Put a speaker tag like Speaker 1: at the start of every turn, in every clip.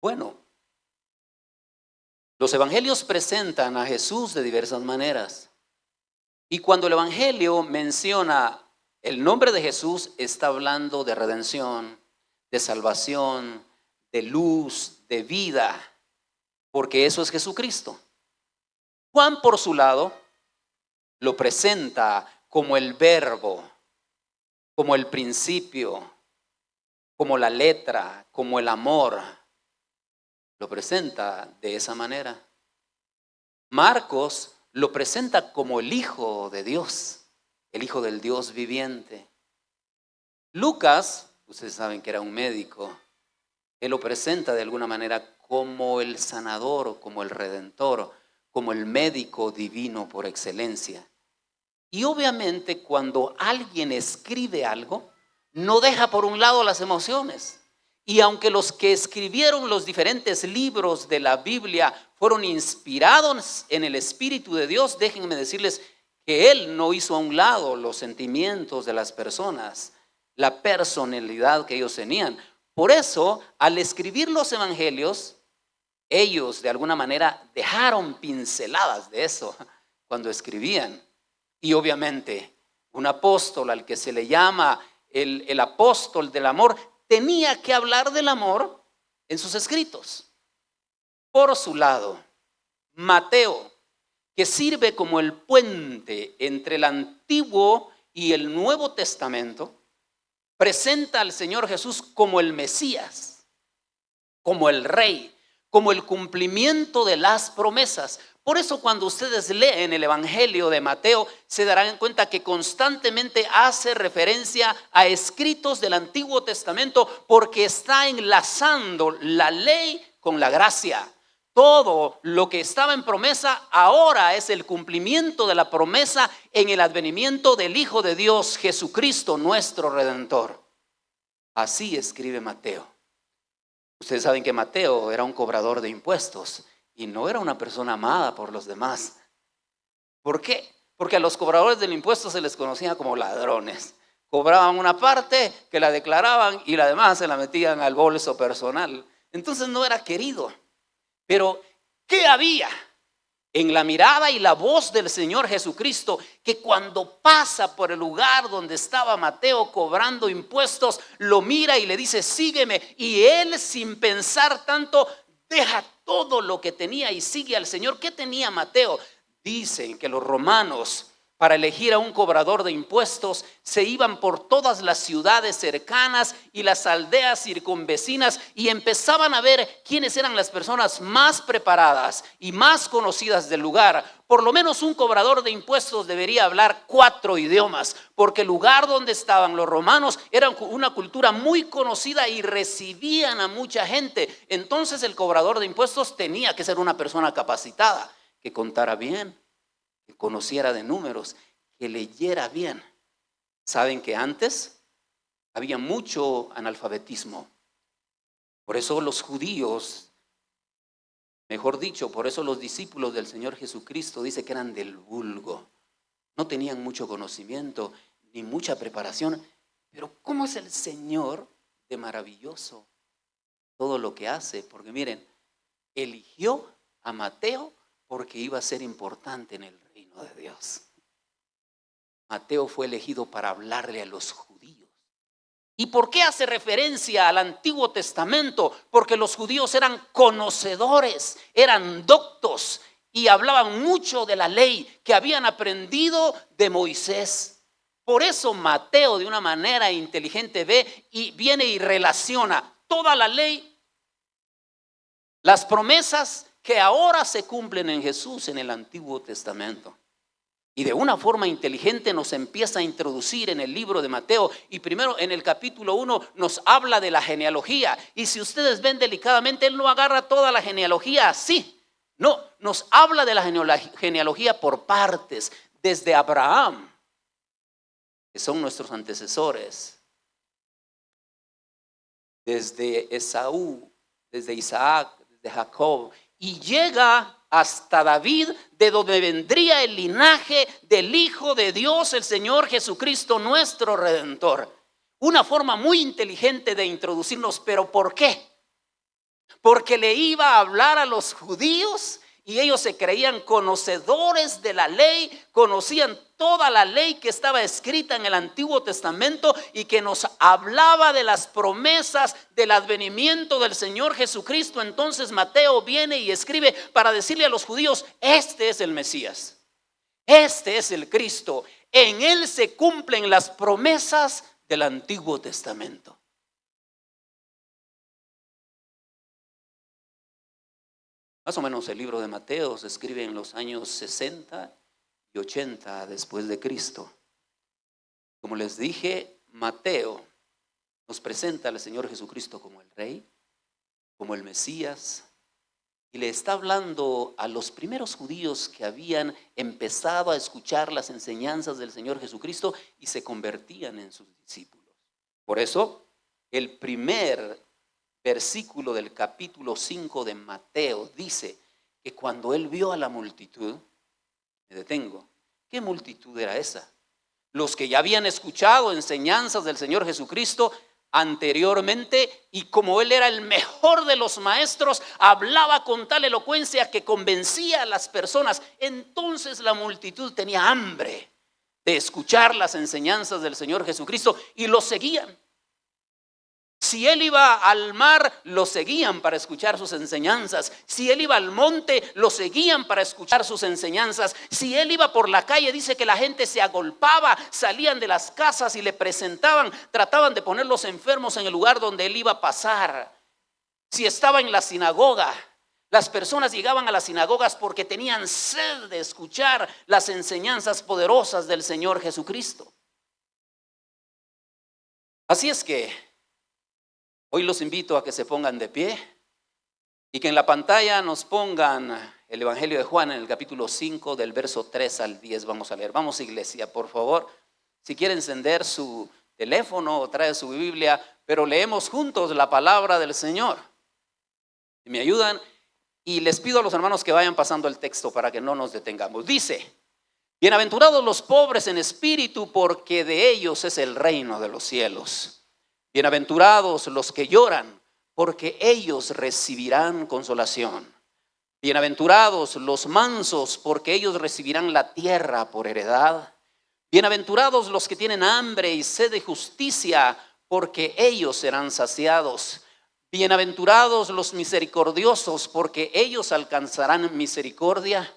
Speaker 1: Bueno, los evangelios presentan a Jesús de diversas maneras. Y cuando el evangelio menciona el nombre de Jesús, está hablando de redención, de salvación, de luz, de vida, porque eso es Jesucristo. Juan, por su lado, lo presenta como el verbo, como el principio, como la letra, como el amor. Lo presenta de esa manera. Marcos lo presenta como el Hijo de Dios, el Hijo del Dios viviente. Lucas, ustedes saben que era un médico, él lo presenta de alguna manera como el sanador, como el redentor, como el médico divino por excelencia. Y obviamente cuando alguien escribe algo, no deja por un lado las emociones. Y aunque los que escribieron los diferentes libros de la Biblia fueron inspirados en el Espíritu de Dios, déjenme decirles que Él no hizo a un lado los sentimientos de las personas, la personalidad que ellos tenían. Por eso, al escribir los evangelios, ellos de alguna manera dejaron pinceladas de eso cuando escribían. Y obviamente, un apóstol al que se le llama el apóstol del amor, tenía que hablar del amor en sus escritos. Por su lado, Mateo, que sirve como el puente entre el Antiguo y el Nuevo Testamento, presenta al Señor Jesús como el Mesías, como el Rey, como el cumplimiento de las promesas. Por eso cuando ustedes leen el Evangelio de Mateo, se darán cuenta que constantemente hace referencia a escritos del Antiguo Testamento, porque está enlazando la ley con la gracia. Todo lo que estaba en promesa ahora es el cumplimiento de la promesa en el advenimiento del Hijo de Dios, Jesucristo, nuestro Redentor. Así escribe Mateo. Ustedes saben que Mateo era un cobrador de impuestos y no era una persona amada por los demás. ¿Por qué? Porque a los cobradores del impuesto se les conocía como ladrones. Cobraban una parte que la declaraban y la demás se la metían al bolso personal. Entonces no era querido. Pero ¿qué había en la mirada y la voz del Señor Jesucristo? Que cuando pasa por el lugar donde estaba Mateo cobrando impuestos, lo mira y le dice: sígueme. Y él, sin pensar tanto, deja todo lo que tenía y sigue al Señor. ¿Qué tenía Mateo? Dicen que los romanos, para elegir a un cobrador de impuestos, se iban por todas las ciudades cercanas y las aldeas circunvecinas y empezaban a ver quiénes eran las personas más preparadas y más conocidas del lugar. Por lo menos un cobrador de impuestos debería hablar 4 idiomas, porque el lugar donde estaban los romanos era una cultura muy conocida y recibían a mucha gente. Entonces el cobrador de impuestos tenía que ser una persona capacitada, que contara bien, que conociera de números, que leyera bien. Saben que antes había mucho analfabetismo. Por eso los judíos, mejor dicho, por eso los discípulos del Señor Jesucristo dice que eran del vulgo. No tenían mucho conocimiento ni mucha preparación. Pero ¿cómo es el Señor de maravilloso todo lo que hace? Porque miren, eligió a Mateo porque iba a ser importante en el reino de Dios. Mateo fue elegido para hablarle a los judíos. ¿Y por qué hace referencia al Antiguo Testamento? Porque los judíos eran conocedores, eran doctos y hablaban mucho de la ley que habían aprendido de Moisés. Por eso Mateo, de una manera inteligente, ve y viene y relaciona toda la ley, las promesas que ahora se cumplen en Jesús en el Antiguo Testamento. Y de una forma inteligente nos empieza a introducir en el libro de Mateo. Y primero en el capítulo 1 nos habla de la genealogía. Y si ustedes ven delicadamente, él no agarra toda la genealogía así. No, nos habla de la genealogía por partes. Desde Abraham, que son nuestros antecesores. Desde Esaú, desde Isaac, desde Jacob. Y llega hasta David, de donde vendría el linaje del Hijo de Dios, el Señor Jesucristo, nuestro Redentor. Una forma muy inteligente de introducirnos. ¿Pero por qué? porque le iba a hablar a los judíos y ellos se creían conocedores de la ley, conocían toda la ley que estaba escrita en el Antiguo Testamento y que nos hablaba de las promesas del advenimiento del Señor Jesucristo. Entonces Mateo viene y escribe para decirle a los judíos: este es el Mesías, este es el Cristo, en él se cumplen las promesas del Antiguo Testamento. Más o menos el libro de Mateo se escribe en los años 60 y 80 después de Cristo. Como les dije, Mateo nos presenta al Señor Jesucristo como el Rey, como el Mesías, y le está hablando a los primeros judíos que habían empezado a escuchar las enseñanzas del Señor Jesucristo y se convertían en sus discípulos. Por eso, el primer versículo del capítulo 5 de Mateo dice que cuando él vio a la multitud, me detengo, ¿qué multitud era esa? Los que ya habían escuchado enseñanzas del Señor Jesucristo anteriormente, y como él era el mejor de los maestros, hablaba con tal elocuencia que convencía a las personas. Entonces la multitud tenía hambre de escuchar las enseñanzas del Señor Jesucristo y lo seguían. Si él iba al mar, lo seguían para escuchar sus enseñanzas. Si él iba al monte, lo seguían para escuchar sus enseñanzas. Si él iba por la calle, dice que la gente se agolpaba, salían de las casas y le presentaban, trataban de poner los enfermos en el lugar donde él iba a pasar. Si estaba en la sinagoga, las personas llegaban a las sinagogas porque tenían sed de escuchar las enseñanzas poderosas del Señor Jesucristo. Así es que hoy los invito a que se pongan de pie y que en la pantalla nos pongan el Evangelio de Juan en el capítulo 5 del verso 3 al 10. Vamos a leer. Vamos, iglesia, por favor. Si quiere encender su teléfono o trae su Biblia, pero leemos juntos la palabra del Señor. Si me ayudan, y les pido a los hermanos que vayan pasando el texto para que no nos detengamos. Dice: bienaventurados los pobres en espíritu, porque de ellos es el reino de los cielos. Bienaventurados los que lloran, porque ellos recibirán consolación. Bienaventurados los mansos, porque ellos recibirán la tierra por heredad. Bienaventurados los que tienen hambre y sed de justicia, porque ellos serán saciados. Bienaventurados los misericordiosos, porque ellos alcanzarán misericordia.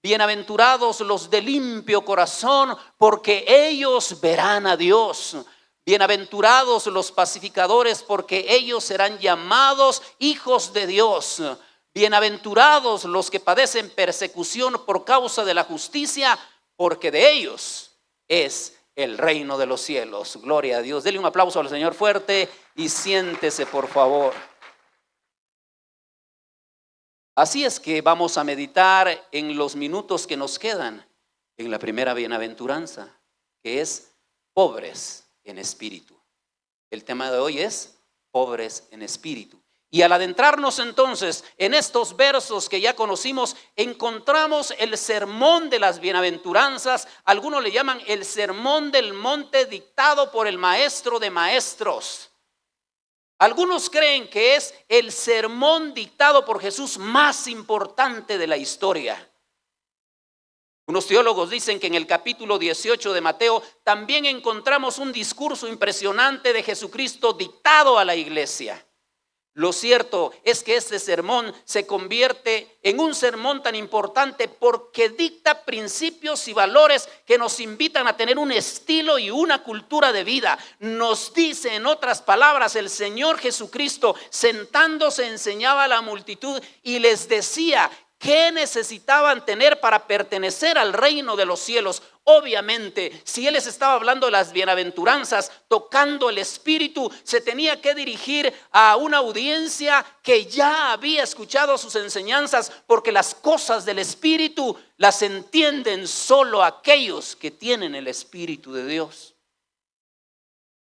Speaker 1: Bienaventurados los de limpio corazón, porque ellos verán a Dios. Bienaventurados los pacificadores, porque ellos serán llamados hijos de Dios. Bienaventurados los que padecen persecución por causa de la justicia, porque de ellos es el reino de los cielos. Gloria a Dios. Dele un aplauso al Señor fuerte y siéntese, por favor. Así es que vamos a meditar en los minutos que nos quedan en la primera bienaventuranza, que es pobres en espíritu. El tema de hoy es pobres en espíritu. Y al adentrarnos entonces en estos versos que ya conocimos, encontramos el sermón de las bienaventuranzas. Algunos le llaman el sermón del monte, dictado por el maestro de maestros. Algunos creen que es el sermón dictado por Jesús más importante de la historia. Unos teólogos dicen que en el capítulo 18 de Mateo también encontramos un discurso impresionante de Jesucristo dictado a la iglesia. Lo cierto es que este sermón se convierte en un sermón tan importante porque dicta principios y valores que nos invitan a tener un estilo y una cultura de vida. Nos dice, en otras palabras, el Señor Jesucristo sentándose enseñaba a la multitud y les decía ¿qué necesitaban tener para pertenecer al reino de los cielos? Obviamente, si Él les estaba hablando de las bienaventuranzas, tocando el Espíritu, se tenía que dirigir a una audiencia que ya había escuchado sus enseñanzas, porque las cosas del Espíritu las entienden solo aquellos que tienen el Espíritu de Dios.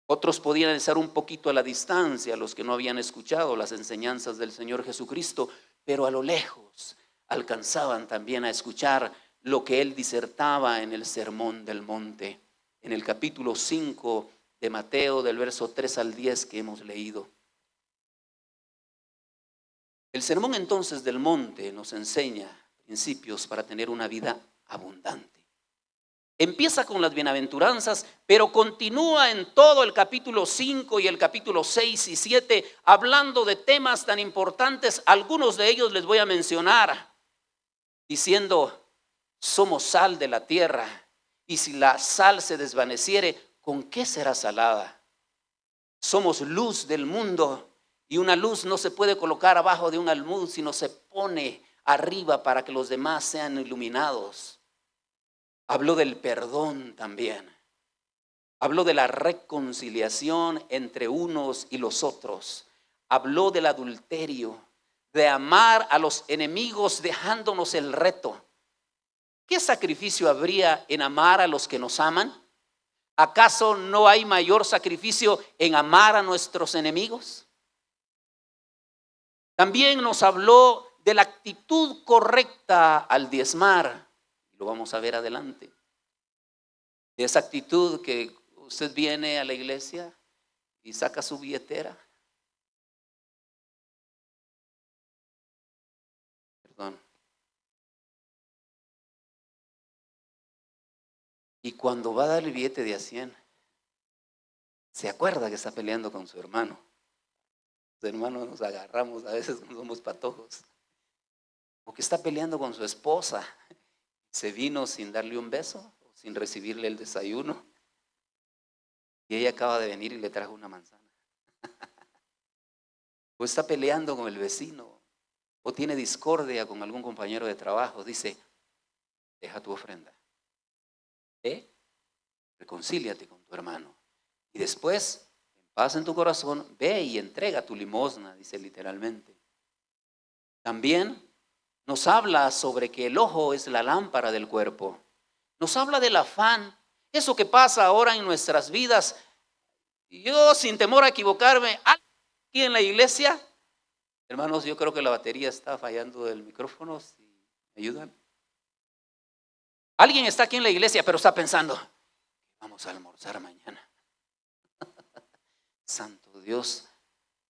Speaker 1: Otros podían estar un poquito a la distancia, los que no habían escuchado las enseñanzas del Señor Jesucristo, pero a lo lejos alcanzaban también a escuchar lo que él disertaba en el Sermón del Monte, en el capítulo 5 de Mateo, del verso 3 al 10 que hemos leído. El sermón entonces del monte nos enseña principios para tener una vida abundante. Empieza con las bienaventuranzas, pero continúa en todo el capítulo 5 y el capítulo 6 y 7 hablando de temas tan importantes. Algunos de ellos les voy a mencionar, diciendo: somos sal de la tierra, y si la sal se desvaneciere, ¿con qué será salada? Somos luz del mundo, y una luz no se puede colocar abajo de un almud, sino se pone arriba para que los demás sean iluminados. Habló del perdón también. Habló de la reconciliación entre unos y los otros. Habló del adulterio, de amar a los enemigos dejándonos el reto. ¿Qué sacrificio habría en amar a los que nos aman? ¿Acaso no hay mayor sacrificio en amar a nuestros enemigos? También nos habló de la actitud correcta al diezmar. Lo vamos a ver adelante. De esa actitud que usted viene a la iglesia y saca su billetera. Perdón. Y cuando va a dar el billete de a 100, se acuerda que está peleando con su hermano. Los hermanos nos agarramos a veces cuando somos patojos. O que está peleando con su esposa. Se vino sin darle un beso, sin recibirle el desayuno. Y ella acaba de venir y le trajo una manzana. O está peleando con el vecino. O tiene discordia con algún compañero de trabajo. Dice: deja tu ofrenda. Reconcíliate con tu hermano. Y después, en paz en tu corazón, ve y entrega tu limosna, dice literalmente. También nos habla sobre que el ojo es la lámpara del cuerpo. Nos habla del afán, eso que pasa ahora en nuestras vidas. Yo, sin temor a equivocarme, aquí en la iglesia, hermanos, yo creo que la batería está fallando del micrófono, si me ayudan. Alguien está aquí en la iglesia, pero está pensando: vamos a almorzar mañana. Santo Dios.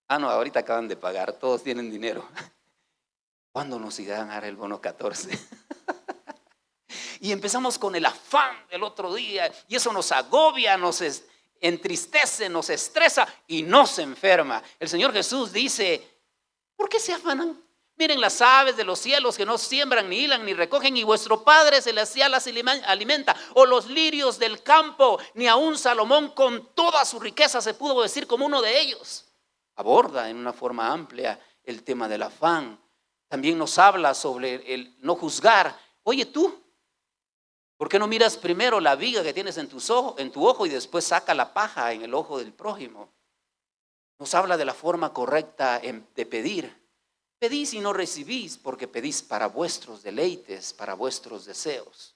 Speaker 1: No, ahorita acaban de pagar, todos tienen dinero. ¿Cuándo nos irán a dar el bono 14? Y empezamos con el afán del otro día, y eso nos agobia, nos entristece, nos estresa y nos enferma. El Señor Jesús dice: ¿por qué se afanan? Miren las aves de los cielos, que no siembran, ni hilan, ni recogen, y vuestro Padre celestial las alimenta. O los lirios del campo, ni aun Salomón con toda su riqueza se pudo vestir como uno de ellos. Aborda en una forma amplia el tema del afán. También nos habla sobre el no juzgar. Oye, tú, ¿por qué no miras primero la viga que tienes en tu ojo y después saca la paja en el ojo del prójimo? Nos habla de la forma correcta de pedir. Pedís y no recibís, porque pedís para vuestros deleites, para vuestros deseos.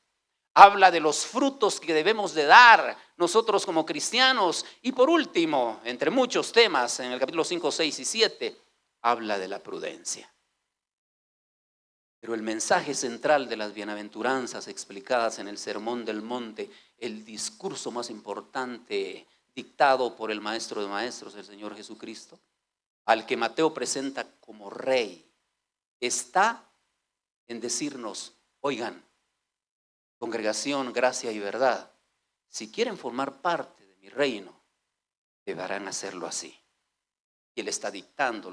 Speaker 1: Habla de los frutos que debemos de dar nosotros como cristianos. Y por último, entre muchos temas, en el capítulo 5, 6 y 7, habla de la prudencia. Pero el mensaje central de las bienaventuranzas explicadas en el Sermón del Monte, el discurso más importante dictado por el Maestro de Maestros, el Señor Jesucristo, al que Mateo presenta como rey, está en decirnos: oigan, congregación, gracia y verdad, si quieren formar parte de mi reino, deberán hacerlo así. Y Él está dictando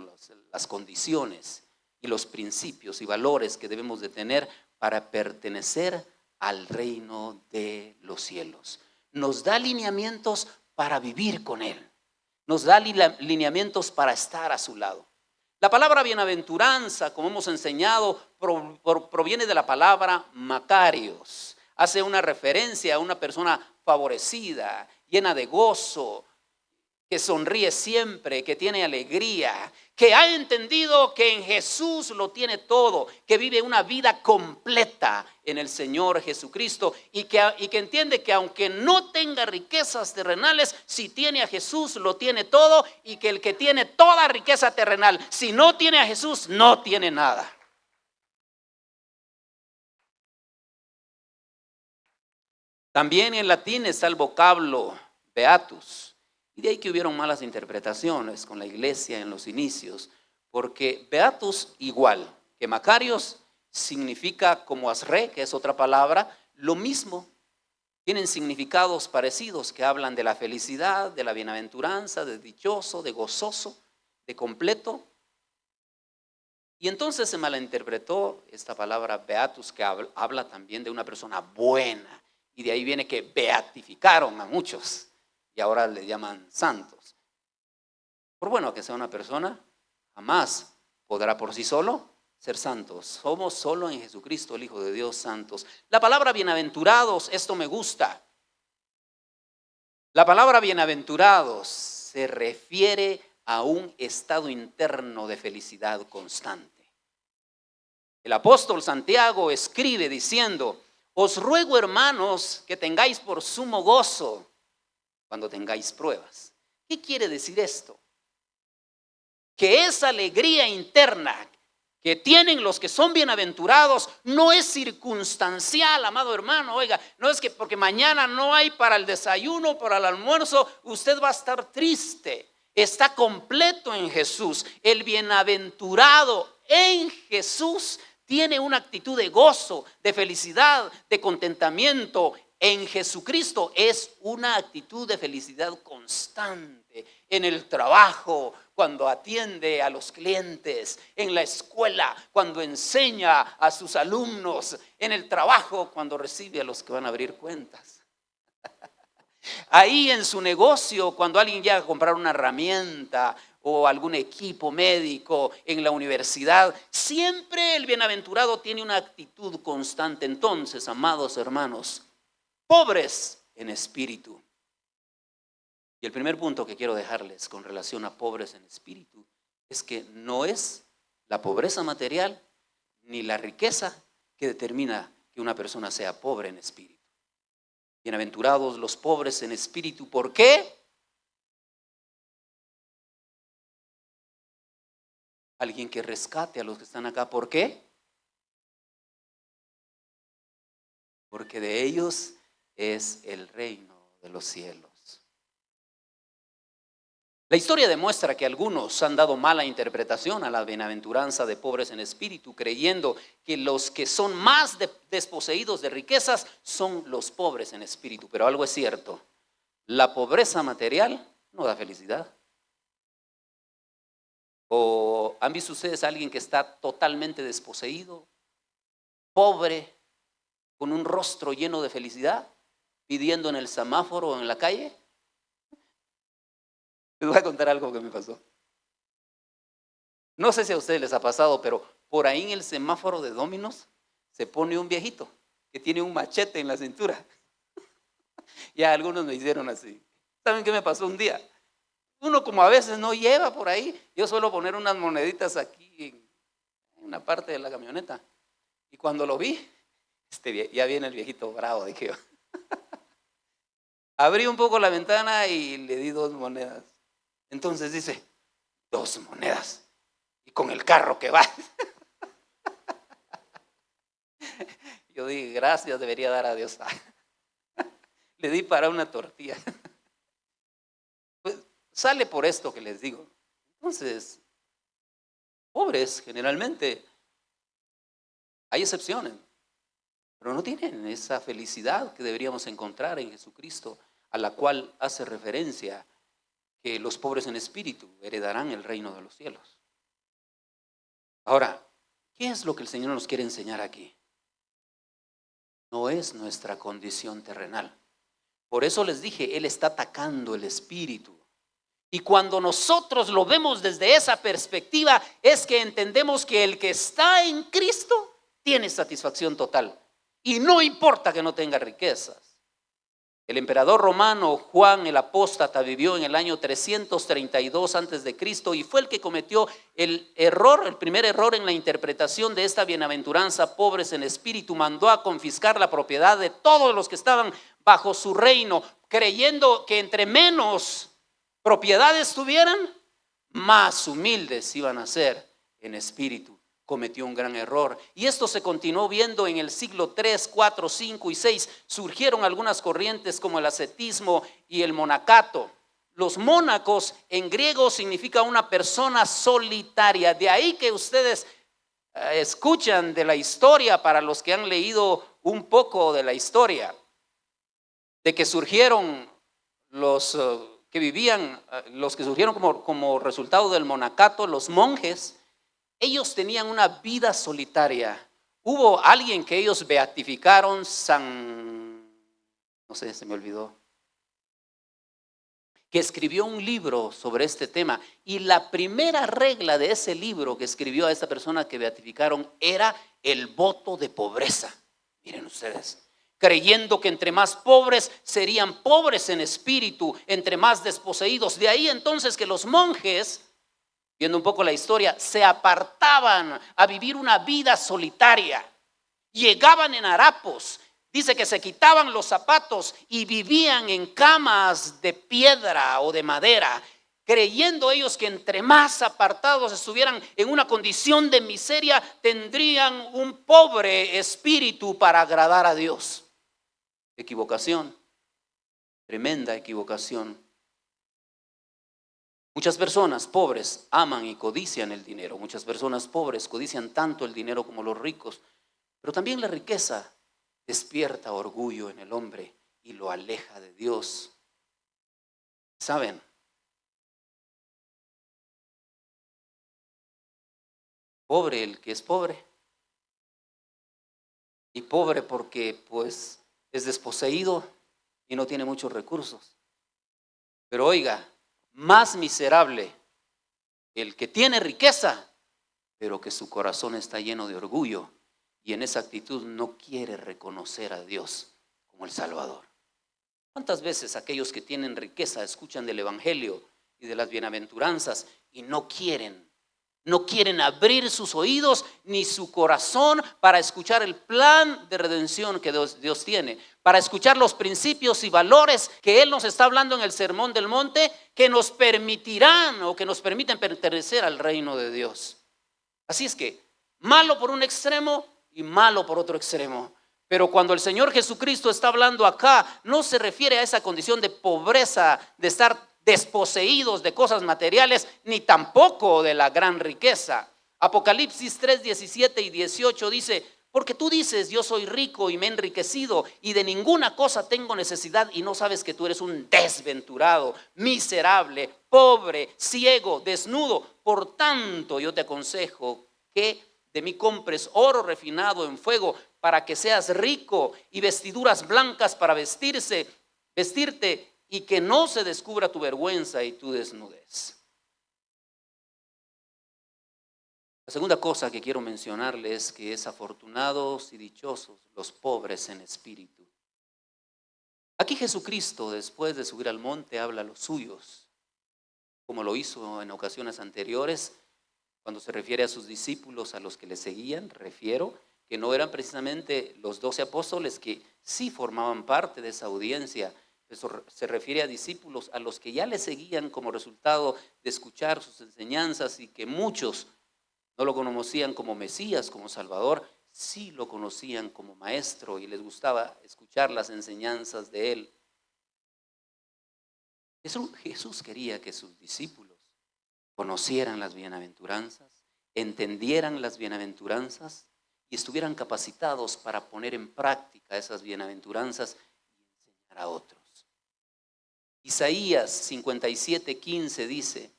Speaker 1: las condiciones y los principios y valores que debemos de tener para pertenecer al reino de los cielos. Nos da lineamientos para vivir con Él. Nos da lineamientos para estar a su lado. La palabra bienaventuranza, como hemos enseñado, proviene de la palabra Macarios. Hace una referencia a una persona favorecida, llena de gozo, que sonríe siempre, que tiene alegría, que ha entendido que en Jesús lo tiene todo, que vive una vida completa en el Señor Jesucristo y que entiende que aunque no tenga riquezas terrenales, si tiene a Jesús lo tiene todo, y que el que tiene toda riqueza terrenal, si no tiene a Jesús, no tiene nada. También en latín está el vocablo beatus. Y de ahí que hubieron malas interpretaciones con la iglesia en los inicios, porque beatus igual que Macarios significa como asre, que es otra palabra, lo mismo. Tienen significados parecidos que hablan de la felicidad, de la bienaventuranza, de dichoso, de gozoso, de completo. Y entonces se malinterpretó esta palabra beatus, que habla también de una persona buena. Y de ahí viene que beatificaron a muchos y ahora le llaman santos. Por bueno que sea una persona, jamás podrá por sí solo ser santos. Somos solo en Jesucristo, el Hijo de Dios, santos. La palabra bienaventurados, esto me gusta. La palabra bienaventurados se refiere a un estado interno de felicidad constante. El apóstol Santiago escribe diciendo: os ruego, hermanos, que tengáis por sumo gozo cuando tengáis pruebas. ¿Qué quiere decir esto? Que esa alegría interna que tienen los que son bienaventurados no es circunstancial, amado hermano. Oiga, no es que porque mañana no hay para el desayuno, para el almuerzo, usted va a estar triste. Está completo en Jesús. El bienaventurado en Jesús tiene una actitud de gozo, de felicidad, de contentamiento. En Jesucristo es una actitud de felicidad constante. En el trabajo, cuando atiende a los clientes, en la escuela, cuando enseña a sus alumnos, en el trabajo, cuando recibe a los que van a abrir cuentas. Ahí en su negocio, cuando alguien llega a comprar una herramienta o algún equipo médico, en la universidad, siempre el bienaventurado tiene una actitud constante. Entonces, amados hermanos, pobres en espíritu. Y el primer punto que quiero dejarles con relación a pobres en espíritu es que no es la pobreza material ni la riqueza que determina que una persona sea pobre en espíritu. Bienaventurados los pobres en espíritu. ¿Por qué? Alguien que rescate a los que están acá. ¿Por qué? Porque de ellos es el reino de los cielos. La historia demuestra que algunos han dado mala interpretación a la bienaventuranza de pobres en espíritu, creyendo que los que son más desposeídos de riquezas son los pobres en espíritu. Pero algo es cierto: la pobreza material no da felicidad. ¿O han visto ustedes a alguien que está totalmente desposeído, pobre, con un rostro lleno de felicidad, pidiendo en el semáforo o en la calle? Les voy a contar algo que me pasó. No sé si a ustedes les ha pasado, pero por ahí en el semáforo de Dominos se pone un viejito que tiene un machete en la cintura. Ya algunos me hicieron así. ¿Saben qué me pasó un día? Uno, como a veces no lleva por ahí, yo suelo poner unas moneditas aquí en una parte de la camioneta. Y cuando lo vi, ya viene el viejito bravo, dije yo. Abrí un poco la ventana y le di 2 monedas. Entonces dice: 2 monedas. Y con el carro que va. Yo dije: gracias, debería dar a Dios. Le di para una tortilla. Pues sale por esto que les digo. Entonces, pobres generalmente, hay excepciones, pero no tienen esa felicidad que deberíamos encontrar en Jesucristo, a la cual hace referencia que los pobres en espíritu heredarán el reino de los cielos. Ahora, ¿qué es lo que el Señor nos quiere enseñar aquí? No es nuestra condición terrenal. Por eso les dije, Él está atacando el espíritu. Y cuando nosotros lo vemos desde esa perspectiva, es que entendemos que el que está en Cristo tiene satisfacción total. Y no importa que no tenga riquezas. El emperador romano Juan el Apóstata vivió en el año 332 antes de Cristo y fue el que cometió el primer error en la interpretación de esta bienaventuranza. Pobres en espíritu, mandó a confiscar la propiedad de todos los que estaban bajo su reino, creyendo que entre menos propiedades tuvieran, más humildes iban a ser en espíritu. Cometió un gran error. Y esto se continuó viendo en el siglo 3, 4, 5 y 6. Surgieron algunas corrientes como el ascetismo y el monacato. los mónacos en griego significa una persona solitaria. De ahí que ustedes escuchan de la historia, para los que han leído un poco de la historia, de que surgieron los los que surgieron como resultado del monacato, los monjes. Ellos tenían una vida solitaria. Hubo alguien que ellos beatificaron, no sé, se me olvidó, que escribió un libro sobre este tema. Y la primera regla de ese libro que escribió a esta persona que beatificaron era el voto de pobreza. Miren ustedes, creyendo que entre más pobres serían pobres en espíritu, entre más desposeídos. De ahí entonces que los monjes, viendo un poco la historia, se apartaban a vivir una vida solitaria. Llegaban en harapos. Dice que se quitaban los zapatos y vivían en camas de piedra o de madera, creyendo ellos que entre más apartados estuvieran en una condición de miseria, tendrían un pobre espíritu para agradar a Dios. Equivocación, tremenda equivocación. Muchas personas pobres aman y codician el dinero. Muchas personas pobres codician tanto el dinero como los ricos, pero también la riqueza despierta orgullo en el hombre y lo aleja de Dios. ¿Saben? Pobre el que es pobre. Y pobre porque pues es desposeído y no tiene muchos recursos. Pero oiga, más miserable el que tiene riqueza, pero que su corazón está lleno de orgullo. Y en esa actitud no quiere reconocer a Dios como el Salvador. ¿Cuántas veces aquellos que tienen riqueza escuchan del Evangelio y de las bienaventuranzas y no quieren abrir sus oídos ni su corazón para escuchar el plan de redención que Dios tiene, para escuchar los principios y valores que Él nos está hablando en el Sermón del Monte, que nos permitirán o que nos permiten pertenecer al reino de Dios? Así es que, malo por un extremo y malo por otro extremo. Pero cuando el Señor Jesucristo está hablando acá, no se refiere a esa condición de pobreza, de estar desposeídos de cosas materiales, ni tampoco de la gran riqueza. Apocalipsis 3, 17 y 18 dice: porque tú dices, yo soy rico y me he enriquecido y de ninguna cosa tengo necesidad, y no sabes que tú eres un desventurado, miserable, pobre, ciego, desnudo. Por tanto, yo te aconsejo que de mí compres oro refinado en fuego para que seas rico, y vestiduras blancas para vestirte, y que no se descubra tu vergüenza y tu desnudez. La segunda cosa que quiero mencionarles es que es afortunados y dichosos los pobres en espíritu. Aquí Jesucristo, después de subir al monte, habla a los suyos, como lo hizo en ocasiones anteriores. Cuando se refiere a sus discípulos, a los que le seguían, refiero que no eran precisamente los 12 apóstoles, que sí formaban parte de esa audiencia. Eso se refiere a discípulos a los que ya le seguían como resultado de escuchar sus enseñanzas, y que muchos no lo conocían como Mesías, como Salvador, sí lo conocían como maestro y les gustaba escuchar las enseñanzas de él. Jesús quería que sus discípulos conocieran las bienaventuranzas, entendieran las bienaventuranzas y estuvieran capacitados para poner en práctica esas bienaventuranzas y enseñar a otros. Isaías 57:15 dice: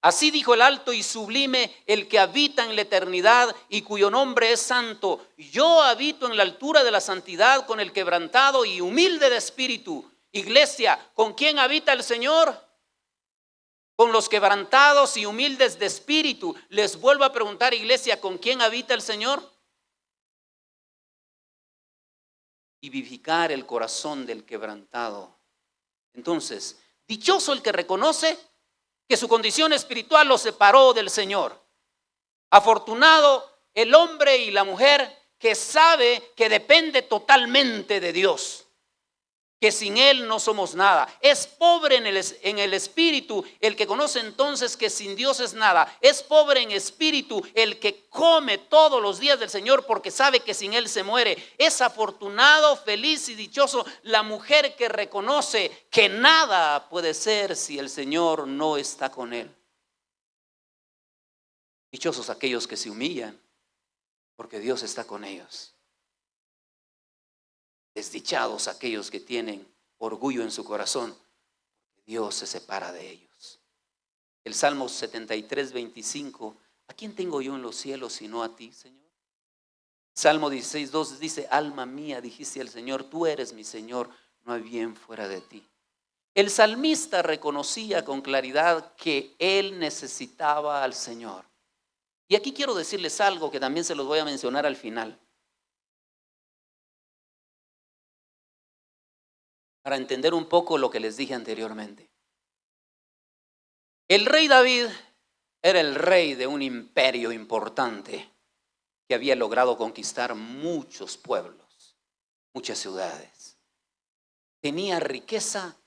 Speaker 1: así dijo el alto y sublime, el que habita en la eternidad y cuyo nombre es santo. Yo habito en la altura de la santidad con el quebrantado y humilde de espíritu. Iglesia, ¿con quién habita el Señor? Con los quebrantados y humildes de espíritu. Les vuelvo a preguntar, iglesia, ¿con quién habita el Señor? Y vivificar el corazón del quebrantado. Entonces, dichoso el que reconoce que su condición espiritual lo separó del Señor. Afortunado el hombre y la mujer que sabe que depende totalmente de Dios. que sin Él no somos nada. Es pobre en el espíritu el que conoce entonces que sin Dios es nada. Es pobre en espíritu el que come todos los días del Señor porque sabe que sin Él se muere. Es afortunado, feliz y dichoso la mujer que reconoce que nada puede ser si el Señor no está con Él. Dichosos aquellos que se humillan porque Dios está con ellos. Desdichados aquellos que tienen orgullo en su corazón, Dios se separa de ellos. El Salmo 73, 25, ¿a quién tengo yo en los cielos sino a ti, Señor? Salmo 16, 2 dice, alma mía, dijiste al Señor, tú eres mi Señor, no hay bien fuera de ti. El salmista reconocía con claridad que él necesitaba al Señor. Y aquí quiero decirles algo que también se los voy a mencionar al final, para entender un poco lo que les dije anteriormente. El rey David era el rey de un imperio importante que había logrado conquistar muchos pueblos, muchas ciudades. Tenía riqueza,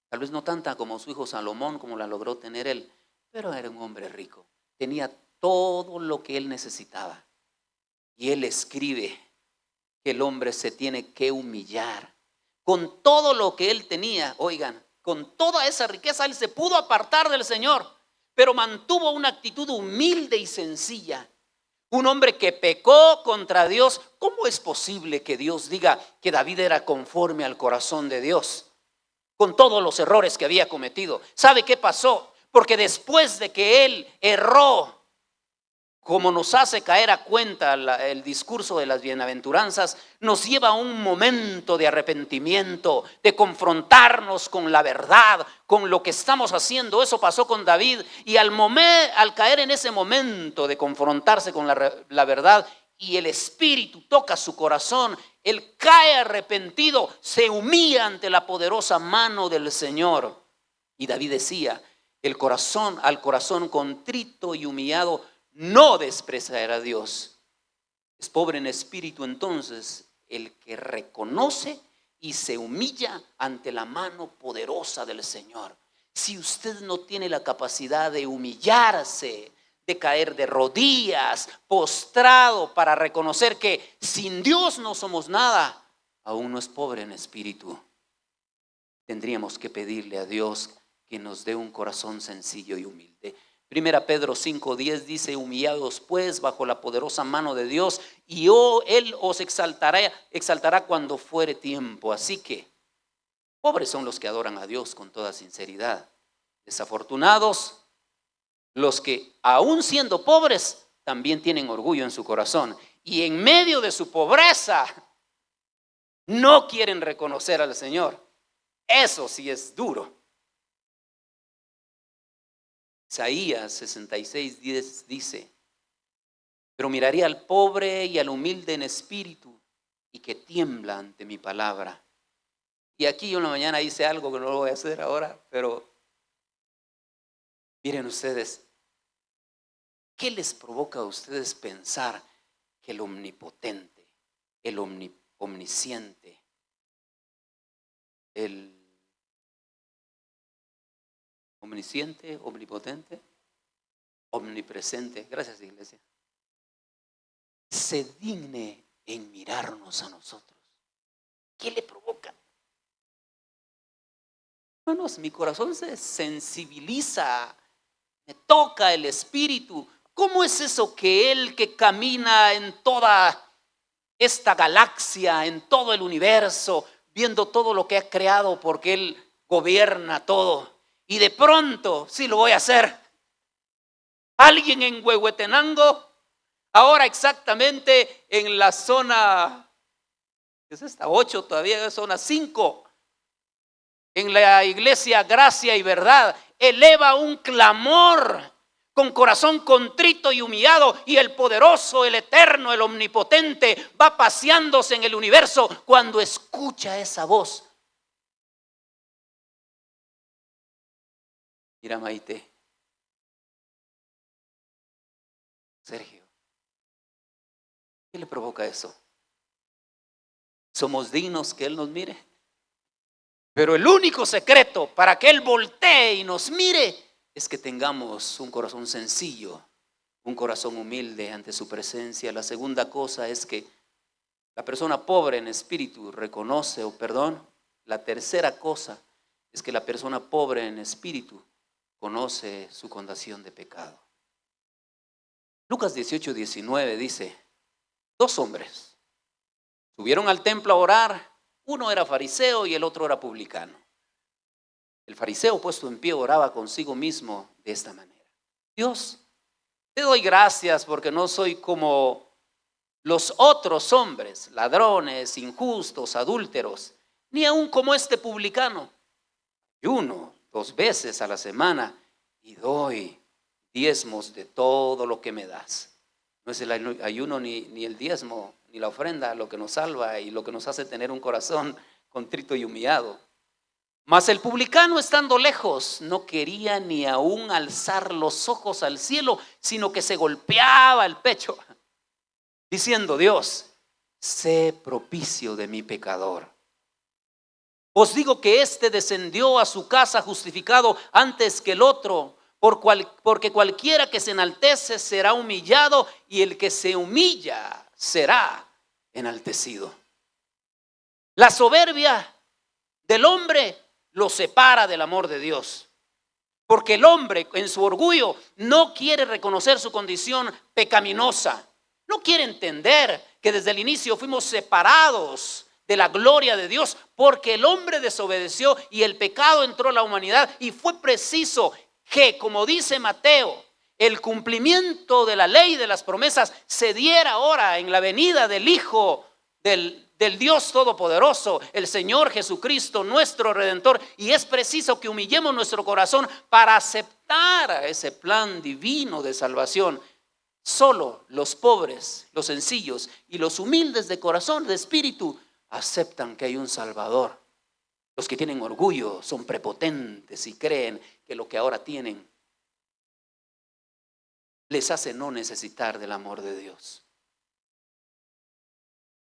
Speaker 1: tal vez no tanta como su hijo Salomón, como la logró tener él, pero era un hombre rico. Tenía todo lo que él necesitaba. Y él escribe que el hombre se tiene que humillar. Con todo lo que él tenía, oigan, con toda esa riqueza, él se pudo apartar del Señor, pero mantuvo una actitud humilde y sencilla. Un hombre que pecó contra Dios. ¿Cómo es posible que Dios diga que David era conforme al corazón de Dios? Con todos los errores que había cometido. ¿Sabe qué pasó? Porque después de que él erró, como nos hace caer a cuenta el discurso de las bienaventuranzas, nos lleva a un momento de arrepentimiento, de confrontarnos con la verdad, con lo que estamos haciendo. Eso pasó con David, y al caer en ese momento de confrontarse con la verdad, y el Espíritu toca su corazón, él cae arrepentido, se humilla ante la poderosa mano del Señor. Y David decía, al corazón contrito y humillado no despreciará a Dios. Es pobre en espíritu entonces el que reconoce y se humilla ante la mano poderosa del Señor. Si usted no tiene la capacidad de humillarse, de caer de rodillas, postrado para reconocer que sin Dios no somos nada, aún no es pobre en espíritu. Tendríamos que pedirle a Dios que nos dé un corazón sencillo y humilde. Primera Pedro 5:10 dice, humillados pues bajo la poderosa mano de Dios, y Él os exaltará cuando fuere tiempo. Así que, pobres son los que adoran a Dios con toda sinceridad. Desafortunados los que, aun siendo pobres, también tienen orgullo en su corazón. Y en medio de su pobreza, no quieren reconocer al Señor. Eso sí es duro. Isaías 66:10 dice, pero miraré al pobre y al humilde en espíritu y que tiembla ante mi palabra. Y aquí yo en la mañana hice algo que no lo voy a hacer ahora, pero miren ustedes, ¿qué les provoca a ustedes pensar que el omnipotente, el omnisciente, el omnisciente, omnipotente, omnipresente, gracias iglesia, se digne en mirarnos a nosotros? ¿Qué le provoca? Hermanos, mi corazón se sensibiliza, me toca el espíritu. ¿Cómo es eso que Él que camina en toda esta galaxia, en todo el universo, viendo todo lo que ha creado, porque Él gobierna todo, y de pronto, sí lo voy a hacer, alguien en Huehuetenango, ahora exactamente en la zona, ¿qué es esta? 8 todavía, zona 5, en la iglesia Gracia y Verdad, eleva un clamor con corazón contrito y humillado, y el poderoso, el eterno, el omnipotente va paseándose en el universo cuando escucha esa voz. Mira, Maite, Sergio, ¿qué le provoca eso? ¿Somos dignos que Él nos mire? Pero el único secreto para que Él voltee y nos mire es que tengamos un corazón sencillo, un corazón humilde ante su presencia. La segunda cosa es que la persona pobre en espíritu reconoce, la tercera cosa es que la persona pobre en espíritu conoce su condición de pecado. Lucas 18:19 dice, 2 hombres subieron al templo a orar, uno era fariseo y el otro era publicano. El fariseo, puesto en pie, oraba consigo mismo de esta manera: Dios, te doy gracias porque no soy como los otros hombres, ladrones, injustos, adúlteros, ni aun como este publicano. Ayuno 2 veces a la semana y doy diezmos de todo lo que me das. No es el ayuno ni el diezmo ni la ofrenda lo que nos salva y lo que nos hace tener un corazón contrito y humillado. Mas el publicano, estando lejos, no quería ni aún alzar los ojos al cielo, sino que se golpeaba el pecho, diciendo: Dios, sé propicio de mi pecador. Os digo que éste descendió a su casa justificado antes que el otro, porque cualquiera que se enaltece será humillado, y el que se humilla será enaltecido. La soberbia del hombre lo separa del amor de Dios, porque el hombre en su orgullo no quiere reconocer su condición pecaminosa, no quiere entender que desde el inicio fuimos separados de la gloria de Dios, porque el hombre desobedeció y el pecado entró a la humanidad, y fue preciso que, como dice Mateo, el cumplimiento de la ley de las promesas se diera ahora en la venida del Hijo del Dios Todopoderoso, el Señor Jesucristo, nuestro Redentor. Y es preciso que humillemos nuestro corazón para aceptar ese plan divino de salvación. Solo los pobres, los sencillos y los humildes de corazón, de espíritu, aceptan que hay un Salvador. Los que tienen orgullo son prepotentes y creen que lo que ahora tienen les hace no necesitar del amor de Dios.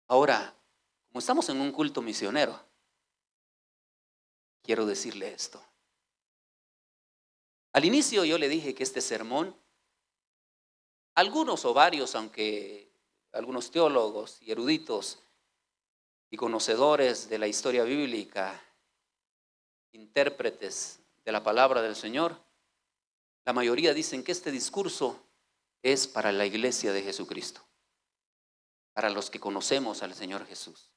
Speaker 1: Ahora, como estamos en un culto misionero, quiero decirle esto. Al inicio yo le dije que este sermón, algunos o varios, aunque algunos teólogos y eruditos y conocedores de la historia bíblica, intérpretes de la palabra del Señor, la mayoría dicen que este discurso es para la iglesia de Jesucristo, para los que conocemos al Señor Jesús.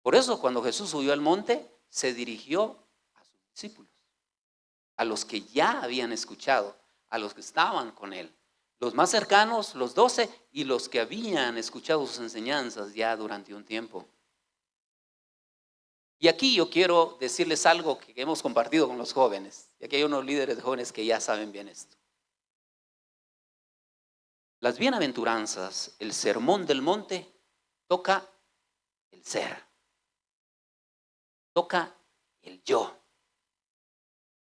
Speaker 1: Por eso cuando Jesús subió al monte, se dirigió a sus discípulos, a los que ya habían escuchado, a los que estaban con él, los más cercanos, los 12, y los que habían escuchado sus enseñanzas ya durante un tiempo. Y aquí yo quiero decirles algo que hemos compartido con los jóvenes, y aquí hay unos líderes de jóvenes que ya saben bien esto. Las bienaventuranzas, el sermón del monte, toca el ser, toca el yo,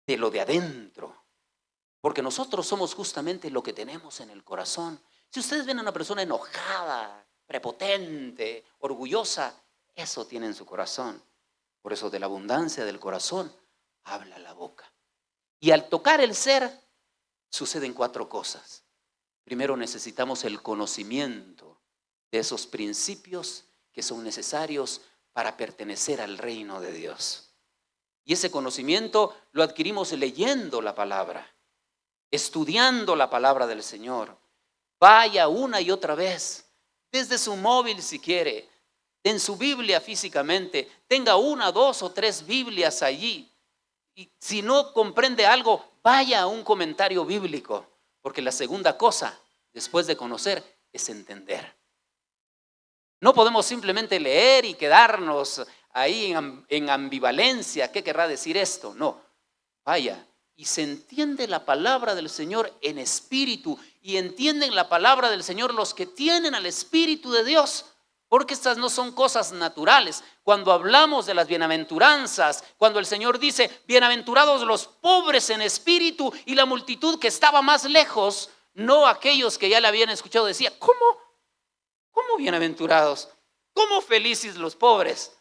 Speaker 1: de lo de adentro, porque nosotros somos justamente lo que tenemos en el corazón. Si ustedes ven a una persona enojada, prepotente, orgullosa, eso tiene en su corazón. Por eso de la abundancia del corazón habla la boca. Y al tocar el ser, suceden 4 cosas. Primero, necesitamos el conocimiento de esos principios que son necesarios para pertenecer al reino de Dios. Y ese conocimiento lo adquirimos leyendo la palabra, estudiando la palabra del Señor. Vaya una y otra vez, desde su móvil si quiere, en su Biblia físicamente, tenga 1, 2 o 3 Biblias allí. Y si no comprende algo, vaya a un comentario bíblico, porque la segunda cosa, después de conocer, es entender. No podemos simplemente leer y quedarnos ahí en ambivalencia. ¿Qué querrá decir esto? No, vaya, y se entiende la palabra del Señor en espíritu, y entienden la palabra del Señor los que tienen al Espíritu de Dios. Porque estas no son cosas naturales. Cuando hablamos de las bienaventuranzas, cuando el Señor dice, bienaventurados los pobres en espíritu, y la multitud que estaba más lejos, no aquellos que ya le habían escuchado, decía, ¿cómo bienaventurados? ¿Cómo felices los pobres?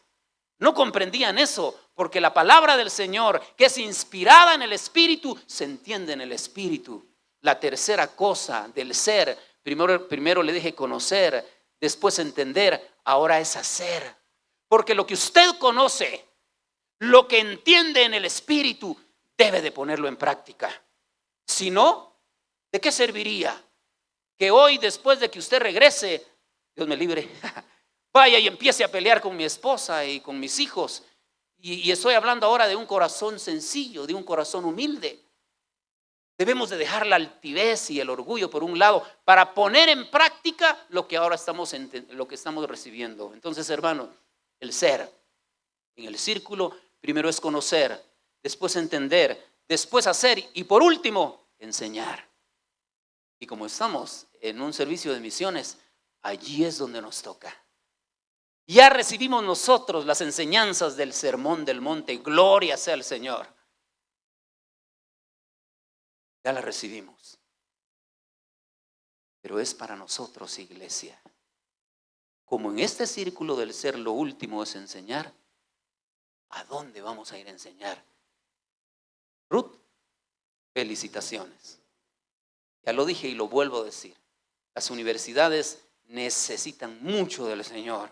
Speaker 1: No comprendían eso, porque la palabra del Señor, que es inspirada en el Espíritu, se entiende en el Espíritu. La tercera cosa del ser, primero le dije conocer, después entender, ahora es hacer. Porque lo que usted conoce, lo que entiende en el Espíritu, debe de ponerlo en práctica. Si no, ¿de qué serviría que hoy, después de que usted regrese, Dios me libre, vaya y empiece a pelear con mi esposa y con mis hijos? Y estoy hablando ahora de un corazón sencillo, de un corazón humilde. Debemos de dejar la altivez y el orgullo por un lado para poner en práctica lo que ahora estamos recibiendo. Entonces, hermano, el ser en el círculo primero es conocer, después entender, después hacer y por último enseñar. Y como estamos en un servicio de misiones, allí es donde nos toca. Ya recibimos nosotros las enseñanzas del sermón del monte, gloria sea al Señor. Ya las recibimos. Pero es para nosotros, iglesia. Como en este círculo del ser lo último es enseñar, ¿a dónde vamos a ir a enseñar? Ruth, felicitaciones. Ya lo dije y lo vuelvo a decir. Las universidades necesitan mucho del Señor.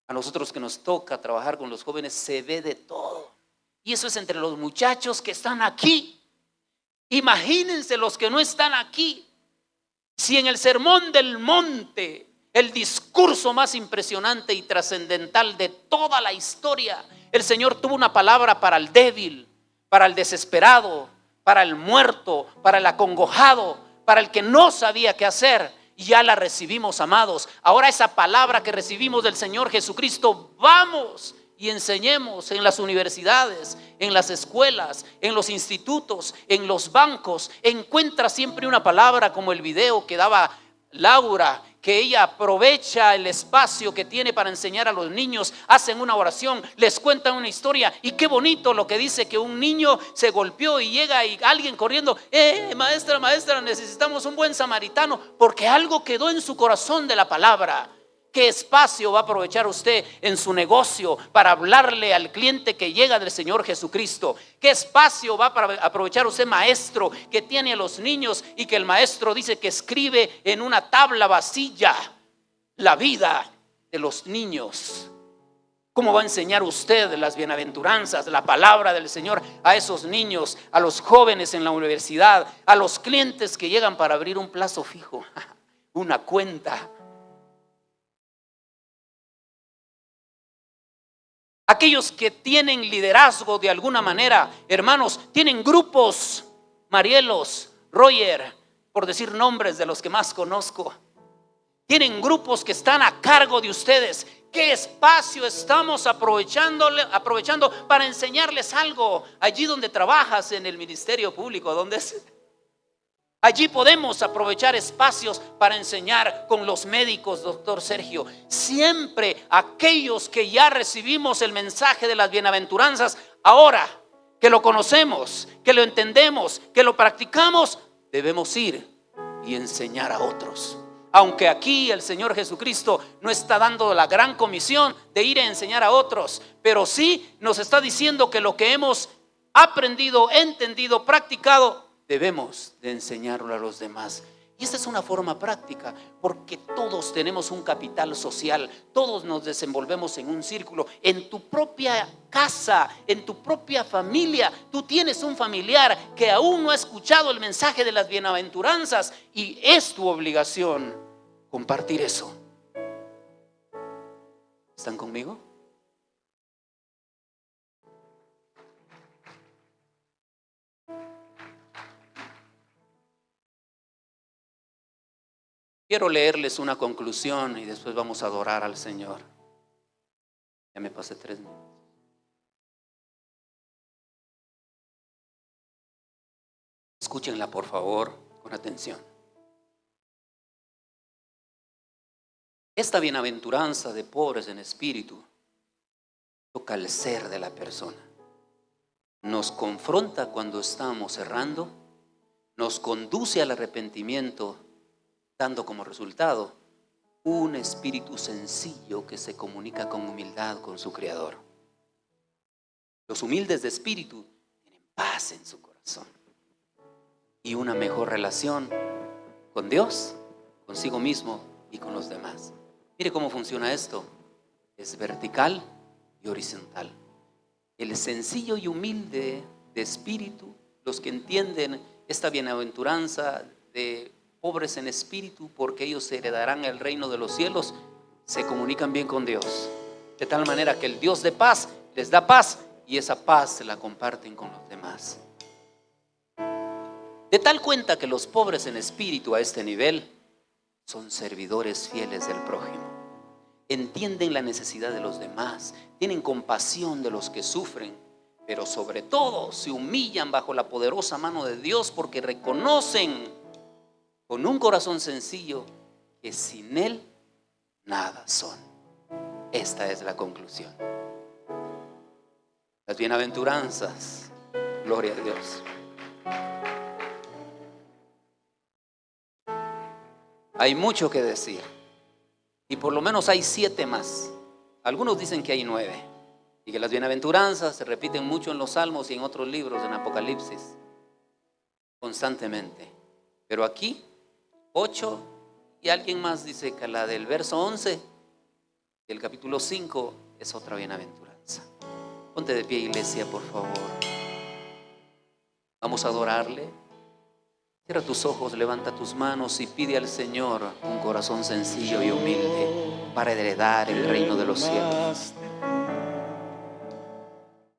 Speaker 1: A nosotros que nos toca trabajar con los jóvenes se ve de todo. Y eso es entre los muchachos que están aquí. Imagínense los que no están aquí. Si en el sermón del monte, el discurso más impresionante y trascendental de toda la historia, el Señor tuvo una palabra para el débil, para el desesperado, para el muerto, para el acongojado, para el que no sabía qué hacer. Y ya la recibimos, amados. Ahora esa palabra que recibimos del Señor Jesucristo, vamos y enseñemos en las universidades, en las escuelas, en los institutos, en los bancos. Encuentra siempre una palabra, como el video que daba Laura, que ella aprovecha el espacio que tiene para enseñar a los niños, hacen una oración, les cuentan una historia. Y qué bonito lo que dice, que un niño se golpeó y llega y alguien corriendo, maestra, necesitamos un buen samaritano, porque algo quedó en su corazón de la palabra. ¿Qué espacio va a aprovechar usted en su negocio para hablarle al cliente que llega del Señor Jesucristo? ¿Qué espacio va a aprovechar usted, maestro, que tiene a los niños y que el maestro dice que escribe en una tabla vacía la vida de los niños? ¿Cómo va a enseñar usted las bienaventuranzas, la palabra del Señor a esos niños, a los jóvenes en la universidad, a los clientes que llegan para abrir un plazo fijo, una cuenta? Aquellos que tienen liderazgo de alguna manera, hermanos, tienen grupos, Marielos, Roger, por decir nombres de los que más conozco. Tienen grupos que están a cargo de ustedes. ¿Qué espacio estamos aprovechando para enseñarles algo? Allí donde trabajas en el ministerio público, ¿dónde es? Allí podemos aprovechar espacios para enseñar con los médicos, doctor Sergio. Siempre aquellos que ya recibimos el mensaje de las bienaventuranzas, ahora que lo conocemos, que lo entendemos, que lo practicamos, debemos ir y enseñar a otros. Aunque aquí el Señor Jesucristo no está dando la gran comisión de ir a enseñar a otros, pero sí nos está diciendo que lo que hemos aprendido, entendido, practicado, debemos de enseñarlo a los demás. Y esta es una forma práctica, porque todos tenemos un capital social, todos nos desenvolvemos en un círculo. En tu propia casa, en tu propia familia, tú tienes un familiar que aún no ha escuchado el mensaje de las bienaventuranzas, y es tu obligación compartir eso. ¿Están conmigo? Quiero leerles una conclusión y después vamos a adorar al Señor. Ya me pasé 3 minutos. Escúchenla, por favor, con atención. Esta bienaventuranza de pobres en espíritu toca el ser de la persona. Nos confronta cuando estamos errando, nos conduce al arrepentimiento, dando como resultado un espíritu sencillo que se comunica con humildad con su Creador. Los humildes de espíritu tienen paz en su corazón y una mejor relación con Dios, consigo mismo y con los demás. Mire cómo funciona esto. Es vertical y horizontal. El sencillo y humilde de espíritu, los que entienden esta bienaventuranza de pobres en espíritu, porque ellos heredarán el reino de los cielos, se comunican bien con Dios. De tal manera que el Dios de paz les da paz y esa paz se la comparten con los demás. De tal cuenta que los pobres en espíritu a este nivel son servidores fieles del prójimo. Entienden la necesidad de los demás, tienen compasión de los que sufren, pero sobre todo se humillan bajo la poderosa mano de Dios porque reconocen con un corazón sencillo que sin Él nada son. Esta es la conclusión. Las bienaventuranzas, gloria a Dios. Hay mucho que decir y por lo menos hay 7 más. Algunos dicen que hay 9 y que las bienaventuranzas se repiten mucho en los Salmos y en otros libros, en Apocalipsis, constantemente. Pero aquí 8 y alguien más dice que la del verso 11 del capítulo 5 es otra bienaventuranza. Ponte de pie, iglesia, por favor. Vamos a adorarle. Cierra tus ojos, levanta tus manos y pide al Señor un corazón sencillo y humilde para heredar el reino de los cielos.